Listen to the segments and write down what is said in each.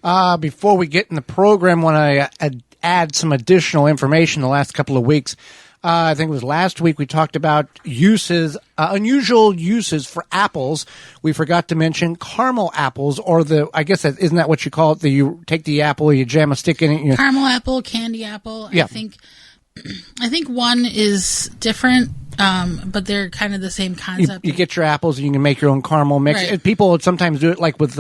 Before we get in the program, when I add some additional information the last couple of weeks, I think it was last week we talked about uses, unusual uses for apples. We forgot to mention caramel apples, or isn't that what you call it? You take the apple, you jam a stick in it. Caramel apple, candy apple. Yeah. I think one is different, but they're kind of the same concept. You get your apples and you can make your own caramel mix. Right. People sometimes do it like with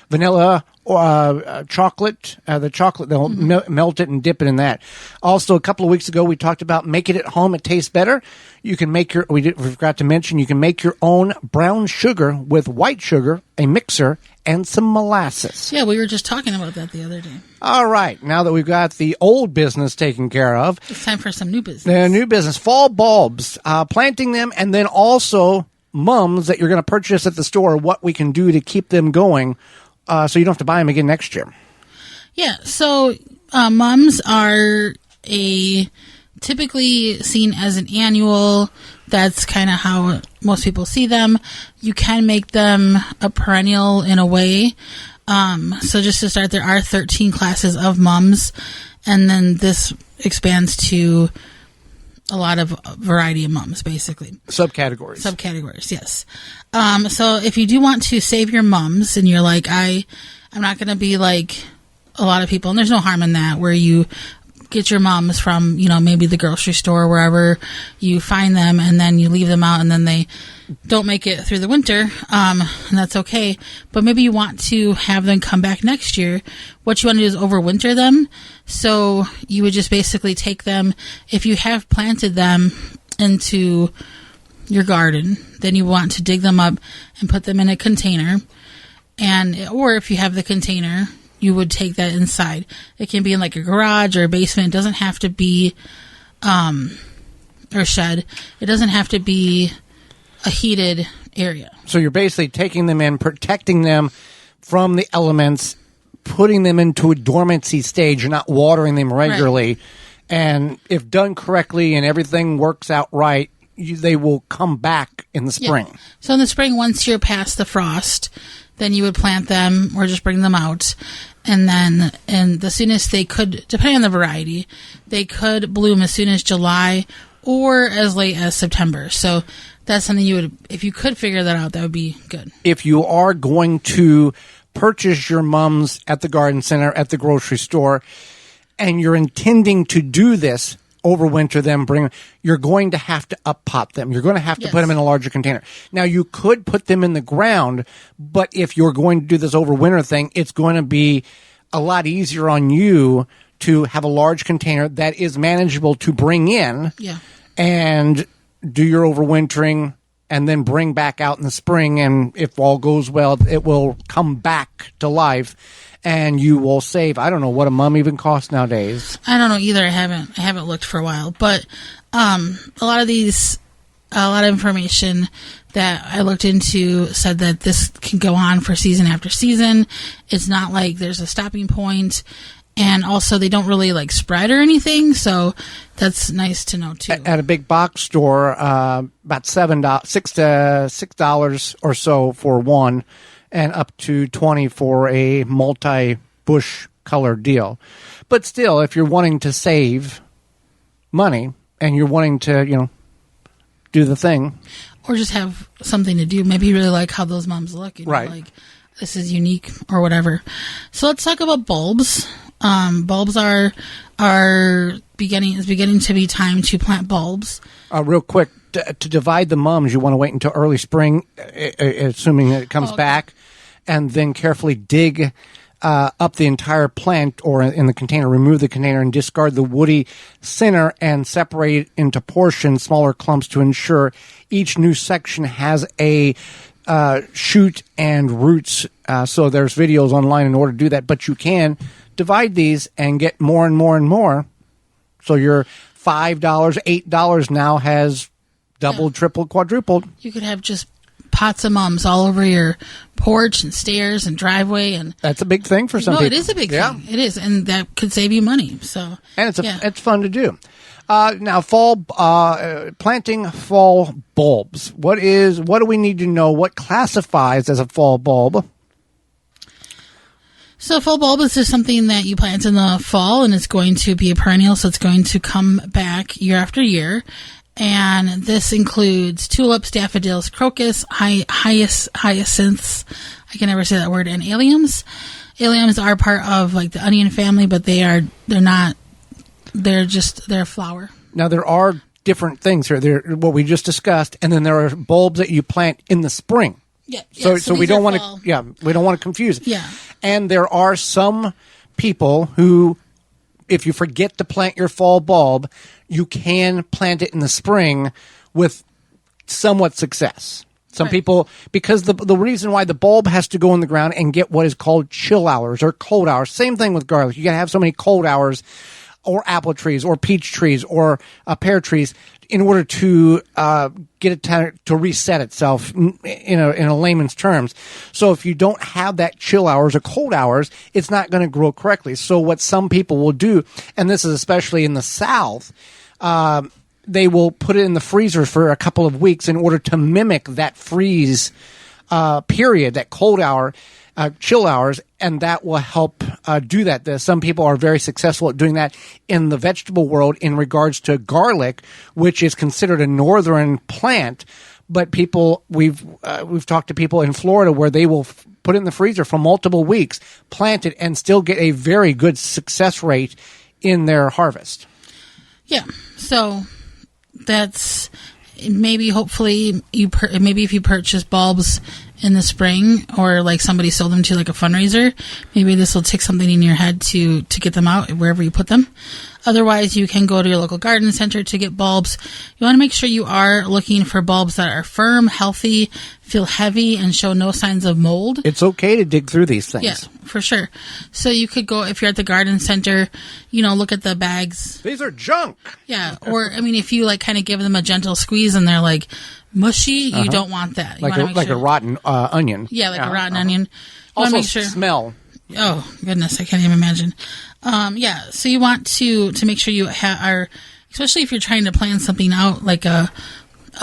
vanilla or chocolate. The chocolate, they'll melt it and dip it in that. Also, a couple of weeks ago, we talked about make it at home. It tastes better. You can make we forgot to mention, you can make your own brown sugar with white sugar, a mixer, and some molasses. Yeah, we were just talking about that the other day. All right. Now that we've got the old business taken care of, It's time for some new business. the new business, fall bulbs, planting them, and then also mums that you're going to purchase at the store, what we can do to keep them going so you don't have to buy them again next year. Yeah, so mums are typically seen as an annual. That's kind of how most people see them. You can make them a perennial in a way. So just to start, there are 13 classes of mums, and then this expands to a lot of variety of mums, basically. Subcategories, yes. So if you do want to save your mums, and you're like, I'm not going to be like a lot of people, and there's no harm in that, where you get your mums from, maybe the grocery store, wherever you find them, and then you leave them out, and then they don't make it through the winter, and that's okay. But maybe you want to have them come back next year. What you want to do is overwinter them. So you would just basically take them, if you have planted them into your garden, then you want to dig them up and put them in a container. Or if you have the container, you would take that inside. It can be in like a garage or a basement. It doesn't have to be, or shed. It doesn't have to be a heated area. So you're basically taking them in, protecting them from the elements, putting them into a dormancy stage. You're not watering them regularly. Right. And if done correctly and everything works out right, they will come back in the spring. Yeah. So in the spring, once you're past the frost, then you would plant them or just bring them out. And the soonest they could, depending on the variety, they could bloom as soon as July or as late as September. So that's something if you could figure that out, that would be good. If you are going to purchase your mums at the garden center, at the grocery store, and you're intending to do this, overwinter them, you're going to have to up-pot them. You're going to have to put them in a larger container. Now, you could put them in the ground, but if you're going to do this overwinter thing, it's going to be a lot easier on you to have a large container that is manageable to bring in and do your overwintering and then bring back out in the spring. And if all goes well, it will come back to life. And you will save. I don't know what a mum even costs nowadays. I don't know either. I haven't looked for a while. But a lot of information that I looked into said that this can go on for season after season. It's not like there's a stopping point. And also, they don't really spread or anything, so that's nice to know too. At a big box store, about $6 or so for one, and up to $20 for a multi-bush color deal. But still, if you're wanting to save money and you're wanting to, do the thing, or just have something to do, maybe you really like how those mums look, right? This is unique or whatever. So let's talk about bulbs. Bulbs are beginning to be time to plant bulbs. Real quick, to divide the mums, you want to wait until early spring, assuming that it comes back, and then carefully dig up the entire plant or in the container, remove the container and discard the woody center and separate it into portions, smaller clumps, to ensure each new section has a shoot and roots. So there's videos online in order to do that, but you can divide these and get more and more and more. So your $5, $8 now has doubled, tripled, quadrupled. You could have just pots of mums all over your porch and stairs and driveway, and that's a big thing for some people. It is a big thing. It is, and that could save you money. So, and it's fun to do. Now, fall planting fall bulbs. What do we need to know? What classifies as a fall bulb? So fall bulbs is something that you plant in the fall, and it's going to be a perennial, so it's going to come back year after year. And this includes tulips, daffodils, crocus, hyacinths, I can never say that word, and alliums. Alliums are part of like the onion family, but they're a flower. Now there are different things here. There, what we just discussed, and then there are bulbs that you plant in the spring. Yeah. So we don't want to. Yeah, we don't want to confuse it. Yeah. And there are some people who, if you forget to plant your fall bulb, you can plant it in the spring with somewhat success. Some people, because the reason why the bulb has to go in the ground and get what is called chill hours or cold hours. Same thing with garlic. You got to have so many cold hours, or apple trees, or peach trees, or pear trees, in order to get it to reset itself, in a layman's terms. So if you don't have that chill hours or cold hours, it's not going to grow correctly. So what some people will do, and this is especially in the South, they will put it in the freezer for a couple of weeks in order to mimic that freeze period, that cold hour, chill hours, and that will help do that. Some people are very successful at doing that in the vegetable world in regards to garlic, which is considered a northern plant. But we've talked to people in Florida where they will put it in the freezer for multiple weeks, plant it, and still get a very good success rate in their harvest. Yeah. So that's maybe, hopefully, maybe if you purchase bulbs in the spring, or like somebody sold them to like a fundraiser, maybe this will take something in your head to get them out wherever you put them. Otherwise, you can go to your local garden center to get bulbs. You want to make sure you are looking for bulbs that are firm, healthy, feel heavy, and show no signs of mold. It's okay to dig through these things. Yeah, for sure. So you could go, if you're at the garden center, look at the bags. These are junk. Yeah. Or, if you like kind of give them a gentle squeeze and they're like mushy, you don't want that. You like a rotten onion. Yeah, like a rotten onion. You Also, make sure. smell. Oh, goodness, I can't even imagine. So you want to make sure you are, especially if you're trying to plan something out, like a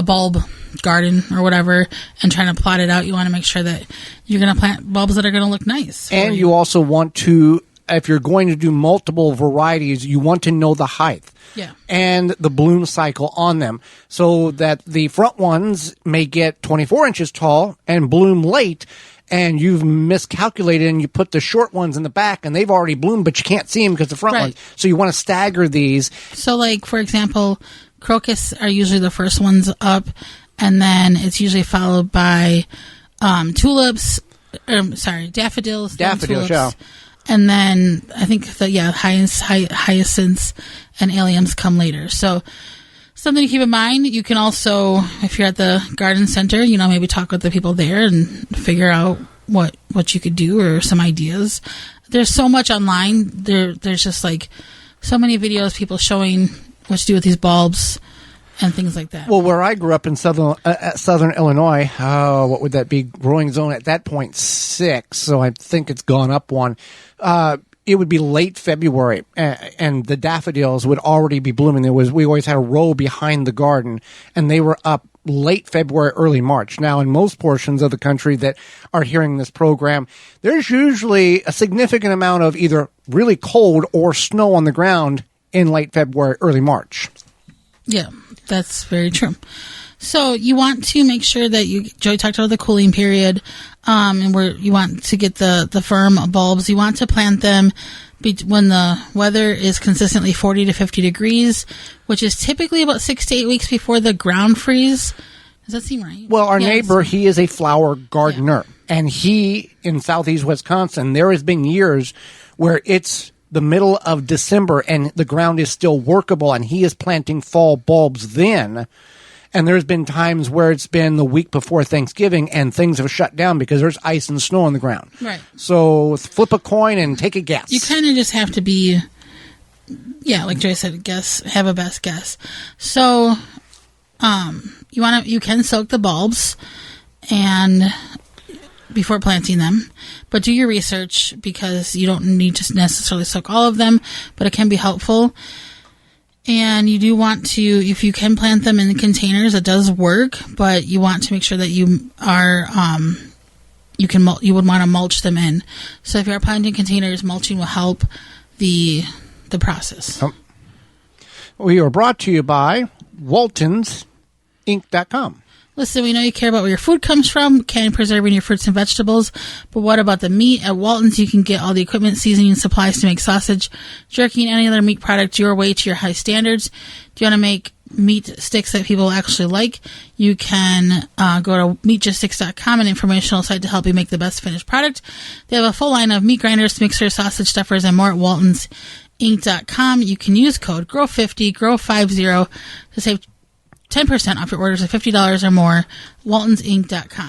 bulb garden or whatever, and trying to plot it out, you want to make sure that you're going to plant bulbs that are going to look nice. And you also want to, if you're going to do multiple varieties, you want to know the height. Yeah. And the bloom cycle on them, so that the front ones may get 24 inches tall and bloom late, and you've miscalculated and you put the short ones in the back and they've already bloomed, but you can't see them because the front ones. So you want to stagger these. So, like, for example, crocus are usually the first ones up, and then it's usually followed by daffodils. Daffodils, tulips, yeah. And then I think hyacinths and alliums come later. So something to keep in mind. You can also, if you're at the garden center, maybe talk with the people there and figure out what you could do, or some ideas. There's so much online. There's just like so many videos, people showing what to do with these bulbs and things like that. Well, where I grew up in southern Illinois, what would that be? Growing zone at that point 6, so I think it's gone up one. It would be late February, and the daffodils would already be blooming. We always had a row behind the garden, and they were up late February, early March. Now, in most portions of the country that are hearing this program, there's usually a significant amount of either really cold or snow on the ground in late February, early March. Yeah, that's very true. So you want to make sure that Joey talked about the cooling period, and where you want to get the firm bulbs. You want to plant them when the weather is consistently 40 to 50 degrees, which is typically about 6 to 8 weeks before the ground freeze. Does that seem right? Well, our neighbor, he is a flower gardener, and he, in southeast Wisconsin, there has been years where it's the middle of December and the ground is still workable, and he is planting fall bulbs then. And there's been times where it's been the week before Thanksgiving and things have shut down because there's ice and snow on the ground. Right. So flip a coin and take a guess. You kind of just have to be, like Joy said, have a best guess. So, you can soak the bulbs and before planting them, but do your research, because you don't need to necessarily soak all of them, but it can be helpful. And you do want to, if you can plant them in containers, it does work, but you want to make sure that you are you would want to mulch them in. So if you're planting containers, mulching will help the process. We are brought to you by WaltonsInc.com. Listen, we know you care about where your food comes from, can preserving your fruits and vegetables, but what about the meat? At Walton's, you can get all the equipment, seasoning, and supplies to make sausage, jerky, and any other meat product your way to your high standards. Do you want to make meat sticks that people actually like? You can go to meatgistics.com, an informational site to help you make the best finished product. They have a full line of meat grinders, mixers, sausage stuffers, and more at WaltonsInc.com. You can use code GROW50, GROW50 to save 10% off your orders of $50 or more. WaltonsInc.com.